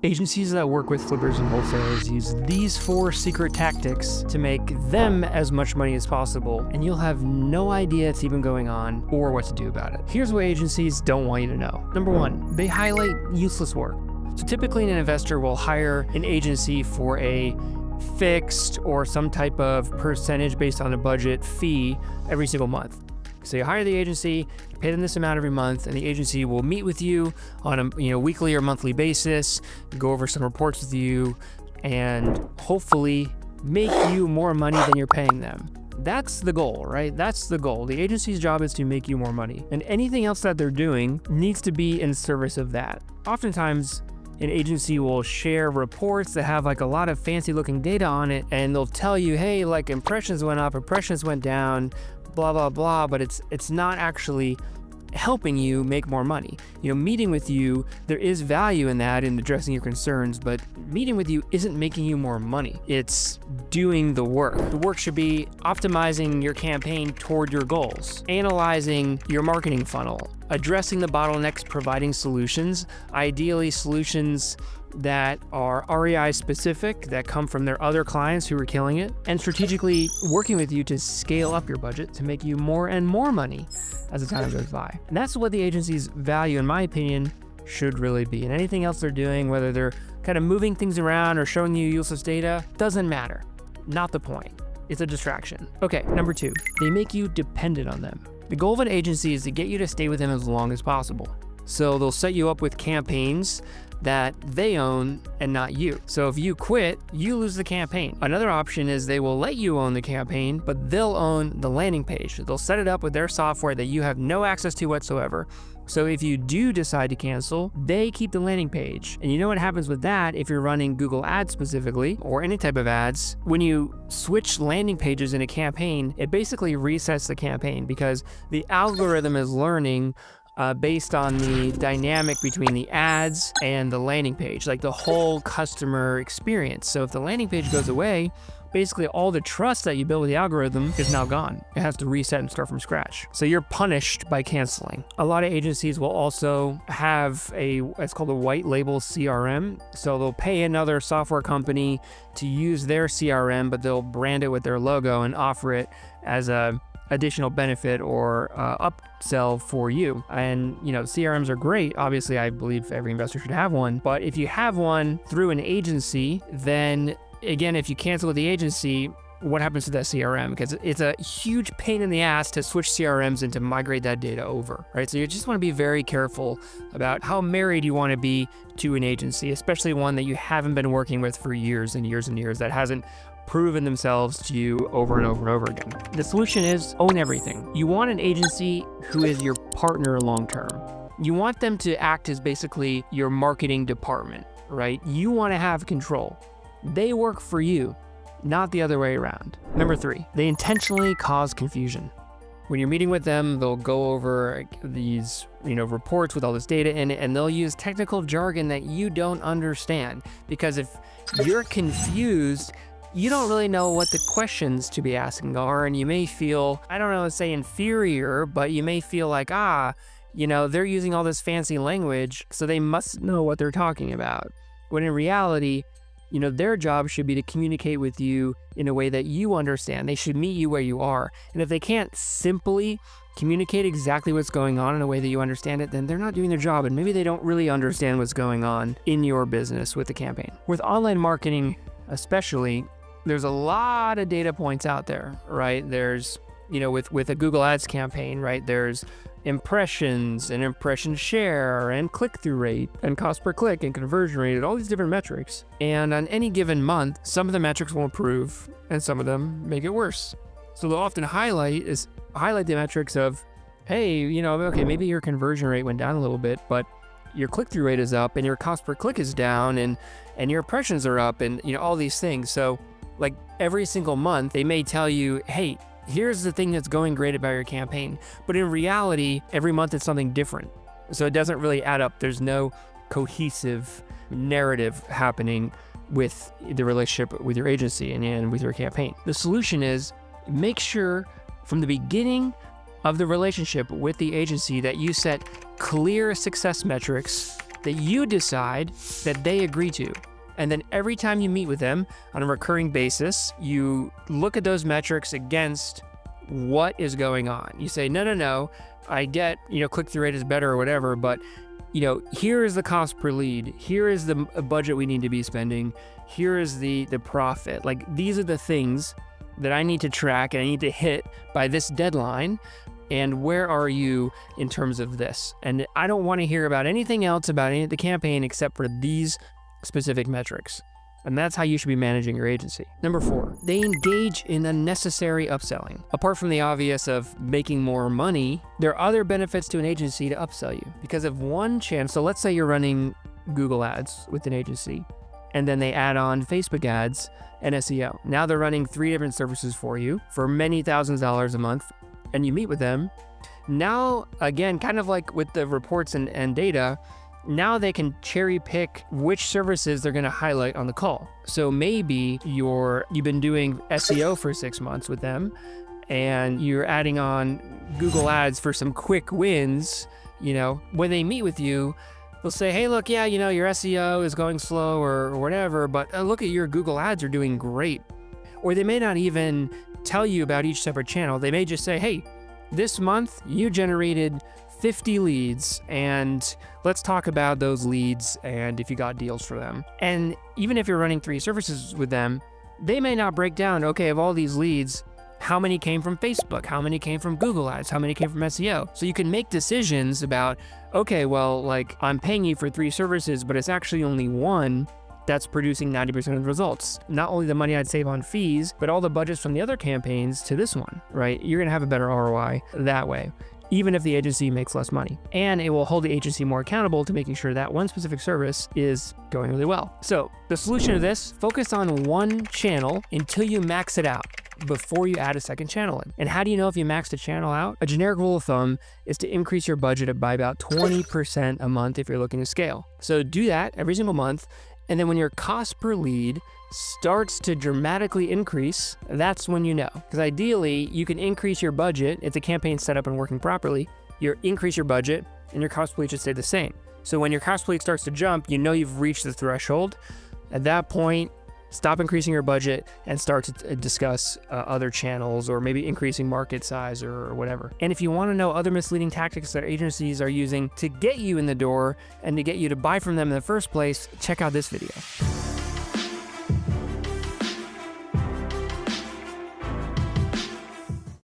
Agencies that work with flippers and wholesalers use these 4 secret tactics to make them as much money as possible, and you'll have no idea it's even going on or what to do about it. Here's what agencies don't want you to know. Number 1, they highlight useless work. So typically an investor will hire an agency for a fixed or some type of percentage based on a budget fee every single month. So you hire the agency, you pay them this amount every month, and the agency will meet with you on a weekly or monthly basis, go over some reports with you, and hopefully make you more money than you're paying them. That's the goal, right? That's the goal. The agency's job is to make you more money, and anything else that they're doing needs to be in service of that. Oftentimes, an agency will share reports that have like a lot of fancy looking data on it, and they'll tell you, hey, like impressions went up, impressions went down, blah, blah, blah, but it's not actually helping you make more money. Meeting with you, there is value in that, in addressing your concerns, but meeting with you isn't making you more money. It's doing the work. The work should be optimizing your campaign toward your goals, analyzing your marketing funnel, addressing the bottlenecks, providing solutions, ideally solutions that are REI specific, that come from their other clients who are killing it, and strategically working with you to scale up your budget to make you more and more money as the time goes by. And that's what the agency's value, in my opinion, should really be. And anything else they're doing, whether they're kind of moving things around or showing you useless data, doesn't matter. Not the point. It's a distraction. Okay, number 2, they make you dependent on them. The goal of an agency is to get you to stay with them as long as possible. So they'll set you up with campaigns that they own and not you. So if you quit, you lose the campaign. Another option is they will let you own the campaign, but they'll own the landing page. They'll set it up with their software that you have no access to whatsoever. So if you do decide to cancel, they keep the landing page. And you know what happens with that if you're running Google Ads specifically, or any type of ads, when you switch landing pages in a campaign, it basically resets the campaign because the algorithm is learning based on the dynamic between the ads and the landing page, like the whole customer experience. So if the landing page goes away, basically all the trust that you build with the algorithm is now gone. It has to reset and start from scratch. So you're punished by canceling. A lot of agencies will also have it's called a white label CRM. So they'll pay another software company to use their CRM, but they'll brand it with their logo and offer it as a additional benefit or upsell for you. And CRMs are great. Obviously, I believe every investor should have one. But if you have one through an agency, then again, if you cancel with the agency, what happens to that CRM? Because it's a huge pain in the ass to switch CRMs and to migrate that data over, right? So you just want to be very careful about how married you want to be to an agency, especially one that you haven't been working with for years and years and years, that hasn't proven themselves to you over and over and over again. The solution is own everything. You want an agency who is your partner long-term. You want them to act as basically your marketing department, right? You want to have control. They work for you, not the other way around. Number 3, they intentionally cause confusion. When you're meeting with them, they'll go over these, reports with all this data in it, and they'll use technical jargon that you don't understand. Because if you're confused, you don't really know what the questions to be asking are, and you may feel, I don't know, let's say inferior, but you may feel like, they're using all this fancy language, so they must know what they're talking about. When in reality, their job should be to communicate with you in a way that you understand. They should meet you where you are. And if they can't simply communicate exactly what's going on in a way that you understand it, then they're not doing their job, and maybe they don't really understand what's going on in your business with the campaign. With online marketing especially, there's a lot of data points out there, right? There's, with a Google Ads campaign, right? There's impressions and impression share and click-through rate and cost per click and conversion rate and all these different metrics. And on any given month, some of the metrics will improve and some of them make it worse. So they'll often highlight the metrics of, hey, okay, maybe your conversion rate went down a little bit, but your click-through rate is up and your cost per click is down and your impressions are up and all these things. So like every single month, they may tell you, hey, here's the thing that's going great about your campaign. But in reality, every month it's something different. So it doesn't really add up. There's no cohesive narrative happening with the relationship with your agency and with your campaign. The solution is make sure from the beginning of the relationship with the agency that you set clear success metrics that you decide that they agree to. And then every time you meet with them on a recurring basis, you look at those metrics against what is going on. You say, no, I get, click-through rate is better or whatever, but here is the cost per lead. Here is the budget we need to be spending. Here is the profit. Like, these are the things that I need to track and I need to hit by this deadline. And where are you in terms of this? And I don't want to hear about anything else about any of the campaign except for these specific metrics. And that's how you should be managing your agency. Number 4, they engage in unnecessary upselling. Apart from the obvious of making more money, there are other benefits to an agency to upsell you because of one channel. So let's say you're running Google ads with an agency, and then they add on Facebook ads and SEO. Now they're running 3 different services for you for many thousands of dollars a month, and you meet with them. Now, again, kind of like with the reports and data, now they can cherry pick which services they're going to highlight on the call. So maybe you've been doing SEO for 6 months with them, and you're adding on Google ads for some quick wins. When they meet with you, they'll say, hey, look, yeah, your SEO is going slow or whatever, but look at your Google ads are doing great. Or they may not even tell you about each separate channel. They may just say, hey, this month you generated 50 leads, and let's talk about those leads and if you got deals for them. And even if you're running 3 services with them, they may not break down, okay, of all these leads, how many came from Facebook, how many came from Google ads, how many came from SEO. So you can make decisions about, okay, well, like, I'm paying you for 3 services, but it's actually only one that's producing 90% of the results. Not only the money I'd save on fees, but all the budgets from the other campaigns to this one, right? You're gonna have a better ROI that way, even if the agency makes less money. And it will hold the agency more accountable to making sure that one specific service is going really well. So the solution to this, focus on one channel until you max it out before you add a second channel in. And how do you know if you maxed a channel out? A generic rule of thumb is to increase your budget by about 20% a month if you're looking to scale. So do that every single month. And then when your cost per lead starts to dramatically increase, that's when you know. Because ideally, you can increase your budget if the campaign's set up and working properly. You increase your budget and your cost per lead should stay the same. So when your cost per lead starts to jump, you know you've reached the threshold. At that point, stop increasing your budget and start to discuss other channels or maybe increasing market size or whatever. And if you want to know other misleading tactics that agencies are using to get you in the door and to get you to buy from them in the first place, check out this video.